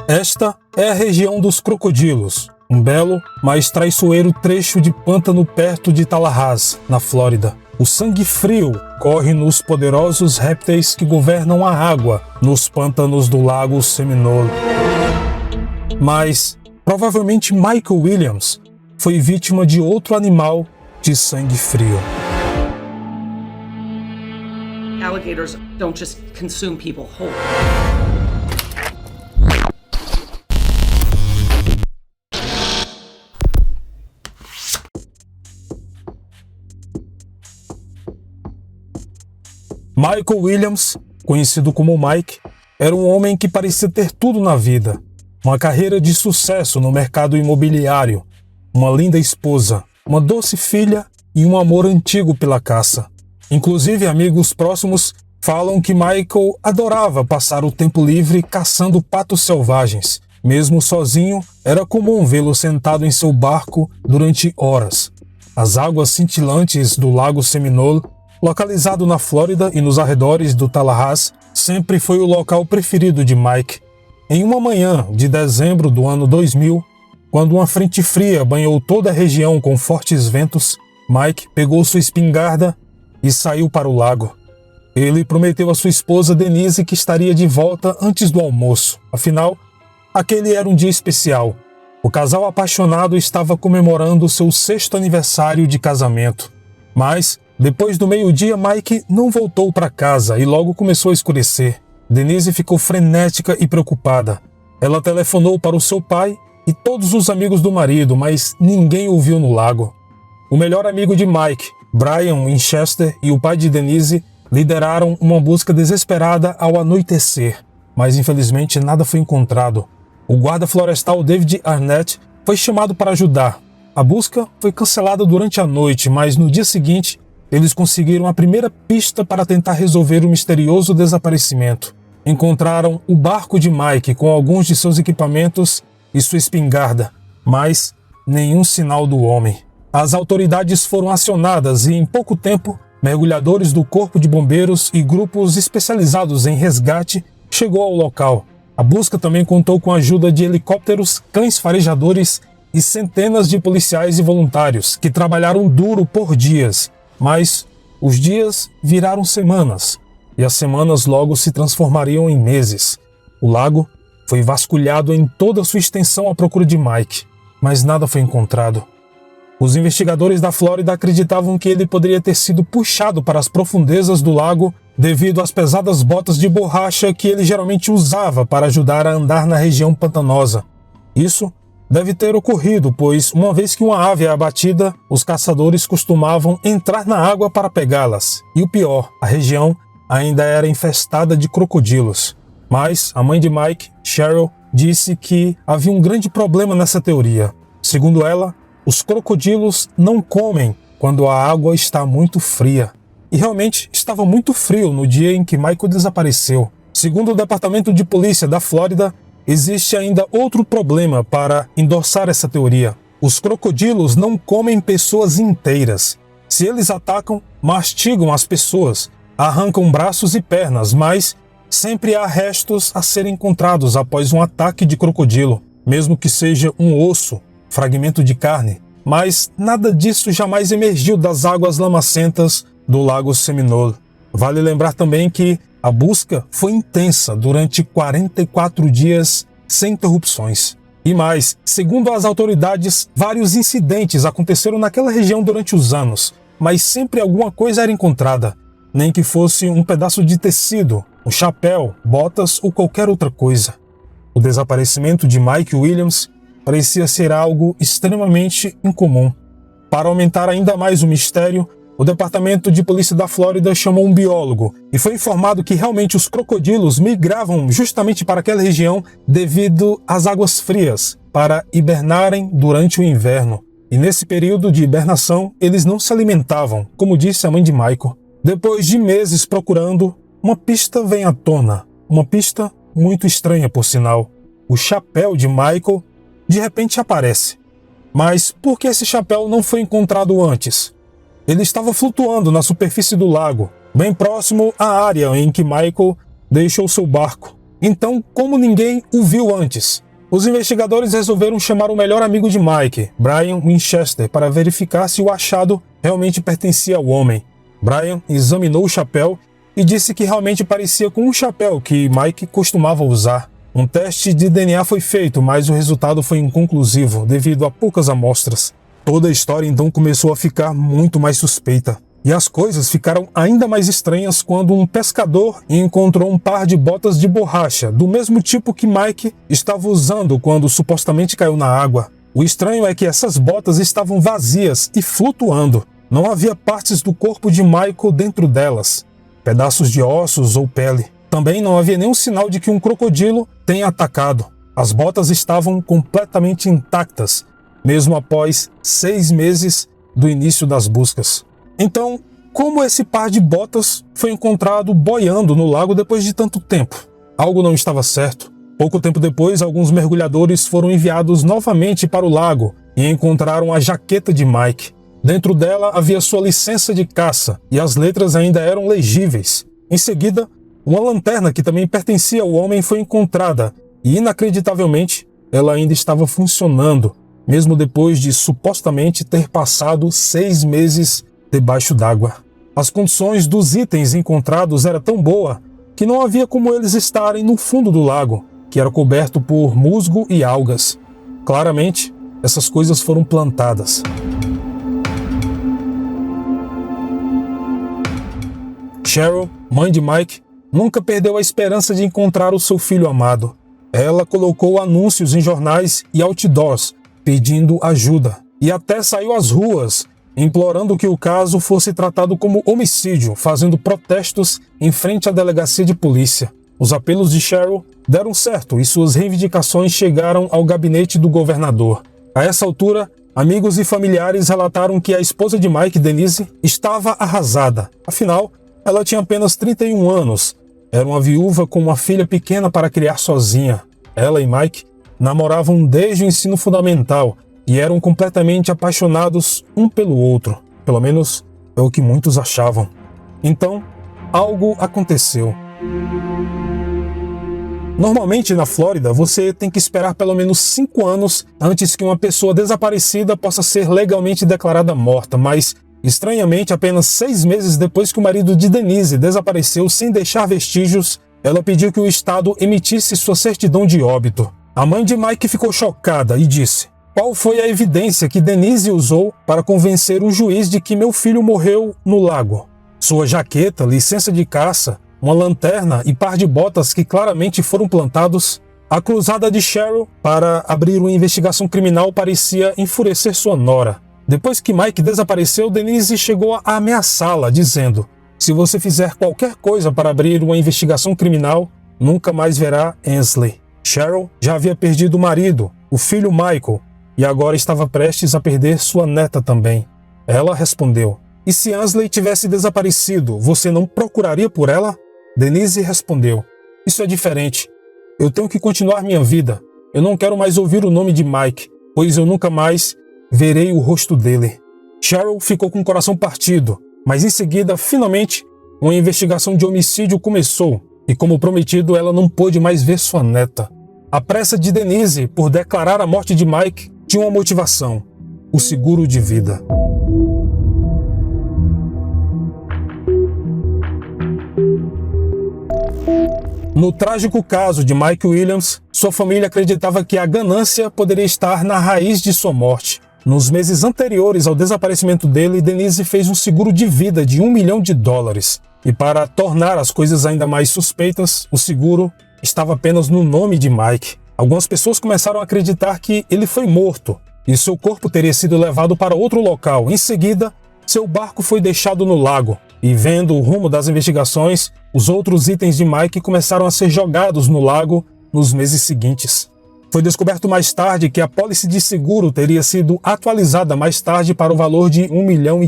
Esta é a região dos crocodilos, um belo, mas traiçoeiro trecho de pântano perto de Tallahassee, na Flórida. O sangue frio corre nos poderosos répteis que governam a água nos pântanos do lago Seminole. Mas, provavelmente Michael Williams foi vítima de outro animal de sangue frio. Alligators don't just consume people whole. Michael Williams, conhecido como Mike, era um homem que parecia ter tudo na vida. Uma carreira de sucesso no mercado imobiliário, uma linda esposa, uma doce filha e um amor antigo pela caça. Inclusive, amigos próximos falam que Michael adorava passar o tempo livre caçando patos selvagens. Mesmo sozinho, era comum vê-lo sentado em seu barco durante horas. As águas cintilantes do lago Seminole, localizado na Flórida e nos arredores do Tallahassee, sempre foi o local preferido de Mike. Em uma manhã de dezembro do ano 2000, quando uma frente fria banhou toda a região com fortes ventos, Mike pegou sua espingarda e saiu para o lago. Ele prometeu à sua esposa Denise que estaria de volta antes do almoço. Afinal, aquele era um dia especial. O casal apaixonado estava comemorando seu 6º aniversário de casamento. Mas, depois do meio-dia, Mike não voltou para casa e logo começou a escurecer. Denise ficou frenética e preocupada. Ela telefonou para o seu pai e todos os amigos do marido, mas ninguém o viu no lago. O melhor amigo de Mike, Brian Winchester, e o pai de Denise lideraram uma busca desesperada ao anoitecer, mas infelizmente nada foi encontrado. O guarda florestal David Arnett foi chamado para ajudar. A busca foi cancelada durante a noite, mas no dia seguinte eles conseguiram a primeira pista para tentar resolver o misterioso desaparecimento. Encontraram o barco de Mike com alguns de seus equipamentos e sua espingarda, mas nenhum sinal do homem. As autoridades foram acionadas e, em pouco tempo, mergulhadores do Corpo de Bombeiros e grupos especializados em resgate chegou ao local. A busca também contou com a ajuda de helicópteros, cães farejadores e centenas de policiais e voluntários que trabalharam duro por dias. Mas os dias viraram semanas, e as semanas logo se transformariam em meses. O lago foi vasculhado em toda a sua extensão à procura de Mike, mas nada foi encontrado. Os investigadores da Flórida acreditavam que ele poderia ter sido puxado para as profundezas do lago devido às pesadas botas de borracha que ele geralmente usava para ajudar a andar na região pantanosa. Isso deve ter ocorrido, pois uma vez que uma ave é abatida, os caçadores costumavam entrar na água para pegá-las. E o pior, a região ainda era infestada de crocodilos. Mas a mãe de Mike, Cheryl, disse que havia um grande problema nessa teoria. Segundo ela, os crocodilos não comem quando a água está muito fria. E realmente estava muito frio no dia em que Michael desapareceu. Segundo o Departamento de Polícia da Flórida, existe ainda outro problema para endossar essa teoria. Os crocodilos não comem pessoas inteiras. Se eles atacam, mastigam as pessoas, arrancam braços e pernas, mas sempre há restos a serem encontrados após um ataque de crocodilo, mesmo que seja um osso, fragmento de carne. Mas nada disso jamais emergiu das águas lamacentas do lago Seminole. Vale lembrar também que a busca foi intensa durante 44 dias sem interrupções. E mais, segundo as autoridades, vários incidentes aconteceram naquela região durante os anos, mas sempre alguma coisa era encontrada, nem que fosse um pedaço de tecido, um chapéu, botas ou qualquer outra coisa. O desaparecimento de Mike Williams parecia ser algo extremamente incomum. Para aumentar ainda mais o mistério, o Departamento de Polícia da Flórida chamou um biólogo e foi informado que realmente os crocodilos migravam justamente para aquela região devido às águas frias, para hibernarem durante o inverno. E nesse período de hibernação, eles não se alimentavam, como disse a mãe de Michael. Depois de meses procurando, uma pista vem à tona. Uma pista muito estranha, por sinal. O chapéu de Michael de repente aparece. Mas por que esse chapéu não foi encontrado antes? Ele estava flutuando na superfície do lago, bem próximo à área em que Michael deixou seu barco. Então, como ninguém o viu antes, os investigadores resolveram chamar o melhor amigo de Mike, Brian Winchester, para verificar se o achado realmente pertencia ao homem. Brian examinou o chapéu e disse que realmente parecia com um chapéu que Mike costumava usar. Um teste de DNA foi feito, mas o resultado foi inconclusivo devido a poucas amostras. Toda a história então começou a ficar muito mais suspeita. E as coisas ficaram ainda mais estranhas quando um pescador encontrou um par de botas de borracha, do mesmo tipo que Mike estava usando quando supostamente caiu na água. O estranho é que essas botas estavam vazias e flutuando. Não havia partes do corpo de Michael dentro delas, pedaços de ossos ou pele. Também não havia nenhum sinal de que um crocodilo tenha atacado. As botas estavam completamente intactas, mesmo após 6 meses do início das buscas. Então, como esse par de botas foi encontrado boiando no lago depois de tanto tempo? Algo não estava certo. Pouco tempo depois, alguns mergulhadores foram enviados novamente para o lago e encontraram a jaqueta de Mike. Dentro dela havia sua licença de caça e as letras ainda eram legíveis. Em seguida, uma lanterna que também pertencia ao homem foi encontrada e, inacreditavelmente, ela ainda estava funcionando, mesmo depois de supostamente ter passado 6 meses debaixo d'água. As condições dos itens encontrados era tão boa que não havia como eles estarem no fundo do lago, que era coberto por musgo e algas. Claramente, essas coisas foram plantadas. Cheryl, mãe de Mike, nunca perdeu a esperança de encontrar o seu filho amado. Ela colocou anúncios em jornais e outdoors, pedindo ajuda, e até saiu às ruas, implorando que o caso fosse tratado como homicídio, fazendo protestos em frente à delegacia de polícia. Os apelos de Cheryl deram certo e suas reivindicações chegaram ao gabinete do governador. A essa altura, amigos e familiares relataram que a esposa de Mike, Denise, estava arrasada. Afinal, ela tinha apenas 31 anos. Era uma viúva com uma filha pequena para criar sozinha. Ela e Mike namoravam desde o ensino fundamental e eram completamente apaixonados um pelo outro. Pelo menos é o que muitos achavam. Então, algo aconteceu. Normalmente na Flórida, você tem que esperar pelo menos 5 anos antes que uma pessoa desaparecida possa ser legalmente declarada morta, mas, estranhamente, apenas 6 meses depois que o marido de Denise desapareceu sem deixar vestígios, ela pediu que o estado emitisse sua certidão de óbito. A mãe de Mike ficou chocada e disse: "Qual foi a evidência que Denise usou para convencer um juiz de que meu filho morreu no lago? Sua jaqueta, licença de caça, uma lanterna e par de botas que claramente foram plantados?" A cruzada de Cheryl para abrir uma investigação criminal parecia enfurecer sua nora. Depois que Mike desapareceu, Denise chegou a ameaçá-la, dizendo: "Se você fizer qualquer coisa para abrir uma investigação criminal, nunca mais verá Ansley." Cheryl já havia perdido o marido, o filho Michael, e agora estava prestes a perder sua neta também. Ela respondeu: "E se Ansley tivesse desaparecido, você não procuraria por ela?" Denise respondeu: "Isso é diferente. Eu tenho que continuar minha vida. Eu não quero mais ouvir o nome de Mike, pois eu nunca mais verei o rosto dele." Cheryl ficou com o coração partido, mas em seguida, finalmente, uma investigação de homicídio começou, e como prometido, ela não pôde mais ver sua neta. A pressa de Denise por declarar a morte de Mike tinha uma motivação: o seguro de vida. No trágico caso de Mike Williams, sua família acreditava que a ganância poderia estar na raiz de sua morte. Nos meses anteriores ao desaparecimento dele, Denise fez um seguro de vida de $1 milhão. E para tornar as coisas ainda mais suspeitas, o seguro estava apenas no nome de Mike. Algumas pessoas começaram a acreditar que ele foi morto e seu corpo teria sido levado para outro local. Em seguida, seu barco foi deixado no lago. E vendo o rumo das investigações, os outros itens de Mike começaram a ser jogados no lago nos meses seguintes. Foi descoberto mais tarde que a pólice de seguro teria sido atualizada mais tarde para o valor de $1,5 milhão.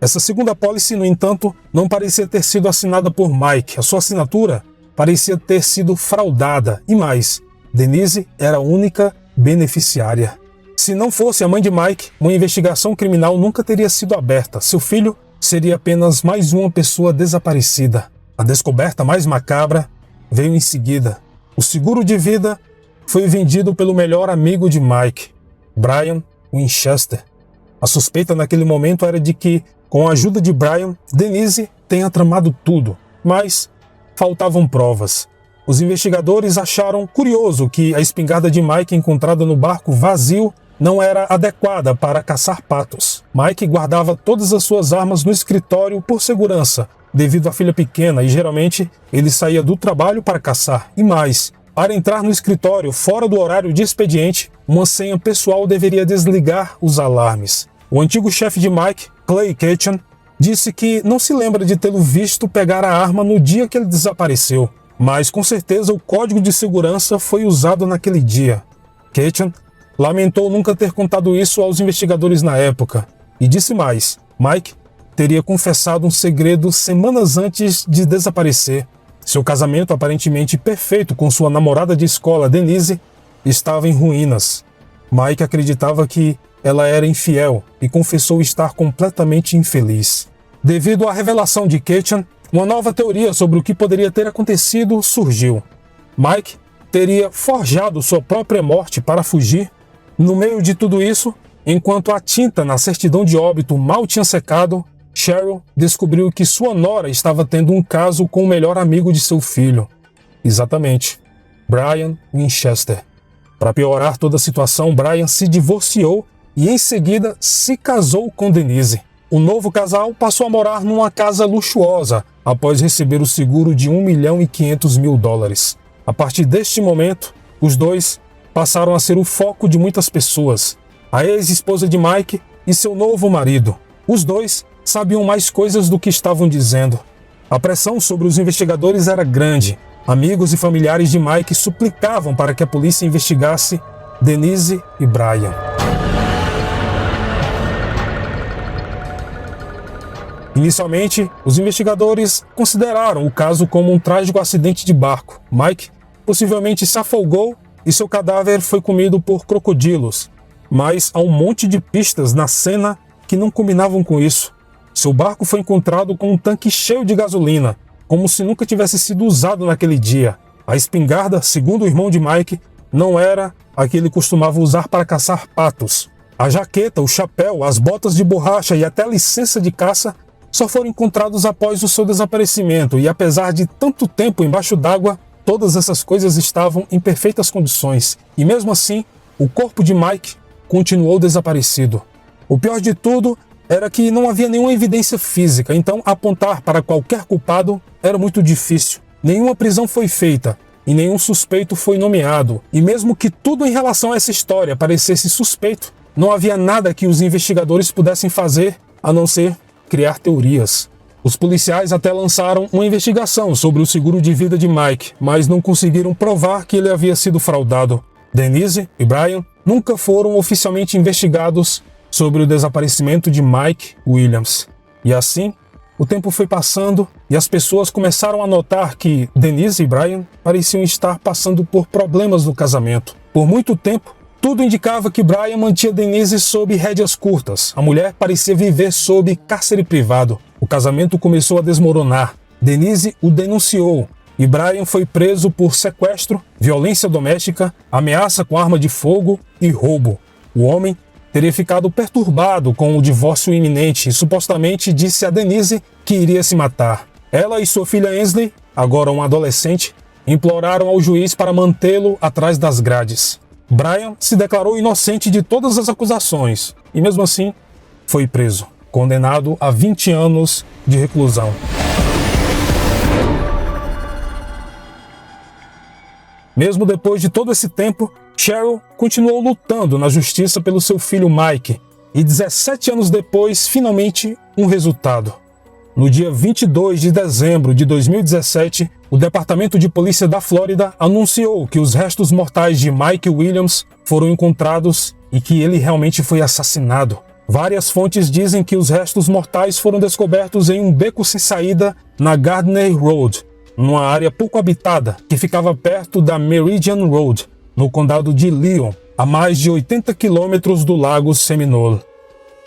Essa segunda pólice, no entanto, não parecia ter sido assinada por Mike. A sua assinatura parecia ter sido fraudada. E mais, Denise era a única beneficiária. Se não fosse a mãe de Mike, uma investigação criminal nunca teria sido aberta. Seu filho seria apenas mais uma pessoa desaparecida. A descoberta mais macabra veio em seguida. O seguro de vida foi vendido pelo melhor amigo de Mike, Brian Winchester. A suspeita naquele momento era de que, com a ajuda de Brian, Denise tenha tramado tudo, mas faltavam provas. Os investigadores acharam curioso que a espingarda de Mike encontrada no barco vazio não era adequada para caçar patos. Mike guardava todas as suas armas no escritório por segurança, devido à filha pequena, e geralmente ele saía do trabalho para caçar. E mais, para entrar no escritório fora do horário de expediente, uma senha pessoal deveria desligar os alarmes. O antigo chefe de Mike, Clay Ketchum, disse que não se lembra de tê-lo visto pegar a arma no dia que ele desapareceu, mas com certeza o código de segurança foi usado naquele dia. Ketchum lamentou nunca ter contado isso aos investigadores na época e disse mais: Mike teria confessado um segredo semanas antes de desaparecer. Seu casamento, aparentemente perfeito com sua namorada de escola, Denise, estava em ruínas. Mike acreditava que ela era infiel e confessou estar completamente infeliz. Devido à revelação de Ketchum, uma nova teoria sobre o que poderia ter acontecido surgiu. Mike teria forjado sua própria morte para fugir. No meio de tudo isso, enquanto a tinta na certidão de óbito mal tinha secado, Cheryl descobriu que sua nora estava tendo um caso com o melhor amigo de seu filho. Exatamente, Brian Winchester. Para piorar toda a situação, Brian se divorciou e em seguida se casou com Denise. O novo casal passou a morar numa casa luxuosa após receber o seguro de $1.500.000. A partir deste momento, os dois passaram a ser o foco de muitas pessoas. A ex-esposa de Mike e seu novo marido. Os dois sabiam mais coisas do que estavam dizendo. A pressão sobre os investigadores era grande. Amigos e familiares de Mike suplicavam para que a polícia investigasse Denise e Brian. Inicialmente, os investigadores consideraram o caso como um trágico acidente de barco. Mike possivelmente se afogou e seu cadáver foi comido por crocodilos. Mas há um monte de pistas na cena que não combinavam com isso. Seu barco foi encontrado com um tanque cheio de gasolina, como se nunca tivesse sido usado naquele dia. A espingarda, segundo o irmão de Mike, não era a que ele costumava usar para caçar patos. A jaqueta, o chapéu, as botas de borracha e até a licença de caça só foram encontrados após o seu desaparecimento, e apesar de tanto tempo embaixo d'água, todas essas coisas estavam em perfeitas condições. E mesmo assim, o corpo de Mike continuou desaparecido. O pior de tudo era que não havia nenhuma evidência física, então apontar para qualquer culpado era muito difícil. Nenhuma prisão foi feita e nenhum suspeito foi nomeado. E mesmo que tudo em relação a essa história parecesse suspeito, não havia nada que os investigadores pudessem fazer a não ser criar teorias. Os policiais até lançaram uma investigação sobre o seguro de vida de Mike, mas não conseguiram provar que ele havia sido fraudado. Denise e Brian nunca foram oficialmente investigados sobre o desaparecimento de Mike Williams. E assim, o tempo foi passando e as pessoas começaram a notar que Denise e Brian pareciam estar passando por problemas no casamento. Por muito tempo, tudo indicava que Brian mantinha Denise sob rédeas curtas. A mulher parecia viver sob cárcere privado. O casamento começou a desmoronar. Denise o denunciou e Brian foi preso por sequestro, violência doméstica, ameaça com arma de fogo e roubo. O homem teria ficado perturbado com o divórcio iminente e supostamente disse a Denise que iria se matar. Ela e sua filha Ainsley, agora um adolescente, imploraram ao juiz para mantê-lo atrás das grades. Brian se declarou inocente de todas as acusações e, mesmo assim, foi preso, condenado a 20 anos de reclusão. Mesmo depois de todo esse tempo, Cheryl continuou lutando na justiça pelo seu filho Mike e 17 anos depois, finalmente, um resultado. No dia 22 de dezembro de 2017, o Departamento de Polícia da Flórida anunciou que os restos mortais de Mike Williams foram encontrados e que ele realmente foi assassinado. Várias fontes dizem que os restos mortais foram descobertos em um beco sem saída na Gardner Road, numa área pouco habitada que ficava perto da Meridian Road, no condado de Leon, a mais de 80 quilômetros do Lago Seminole.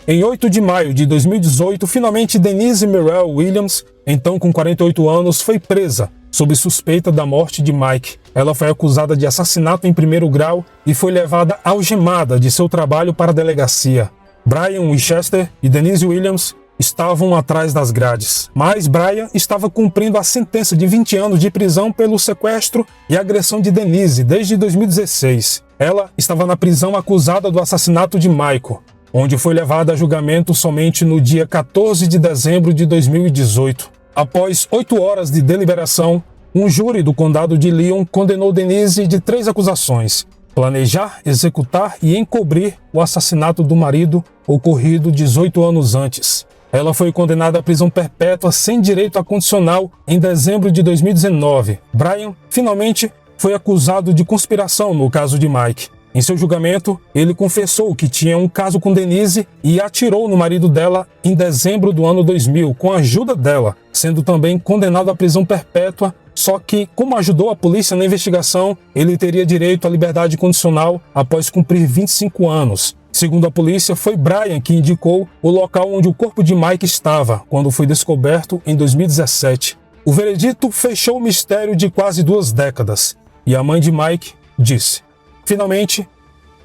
Em 8 de maio de 2018, finalmente Denise Merrill Williams, então com 48 anos, foi presa sob suspeita da morte de Mike. Ela foi acusada de assassinato em primeiro grau e foi levada algemada de seu trabalho para a delegacia. Brian Winchester e Denise Williams estavam atrás das grades, mas Brian estava cumprindo a sentença de 20 anos de prisão pelo sequestro e agressão de Denise desde 2016. Ela estava na prisão acusada do assassinato de Michael, onde foi levada a julgamento somente no dia 14 de dezembro de 2018. Após 8 horas de deliberação, um júri do condado de Lyon condenou Denise de 3 acusações: planejar, executar e encobrir o assassinato do marido ocorrido 18 anos antes. Ela foi condenada à prisão perpétua sem direito a condicional em dezembro de 2019. Brian finalmente foi acusado de conspiração no caso de Mike. Em seu julgamento, ele confessou que tinha um caso com Denise e atirou no marido dela em dezembro do ano 2000, com a ajuda dela, sendo também condenado à prisão perpétua, só que, como ajudou a polícia na investigação, ele teria direito à liberdade condicional após cumprir 25 anos. Segundo a polícia, foi Brian que indicou o local onde o corpo de Mike estava, quando foi descoberto em 2017. O veredito fechou o mistério de quase 2 décadas, e a mãe de Mike disse: finalmente,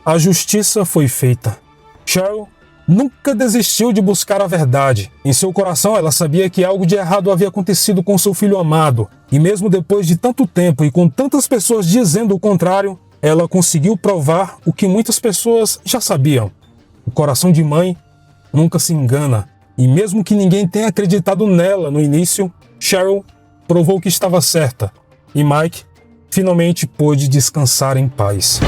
a justiça foi feita. Cheryl nunca desistiu de buscar a verdade. Em seu coração, ela sabia que algo de errado havia acontecido com seu filho amado, e mesmo depois de tanto tempo e com tantas pessoas dizendo o contrário, ela conseguiu provar o que muitas pessoas já sabiam. O coração de mãe nunca se engana, e mesmo que ninguém tenha acreditado nela no início, Cheryl provou que estava certa, e Mike finalmente pôde descansar em paz.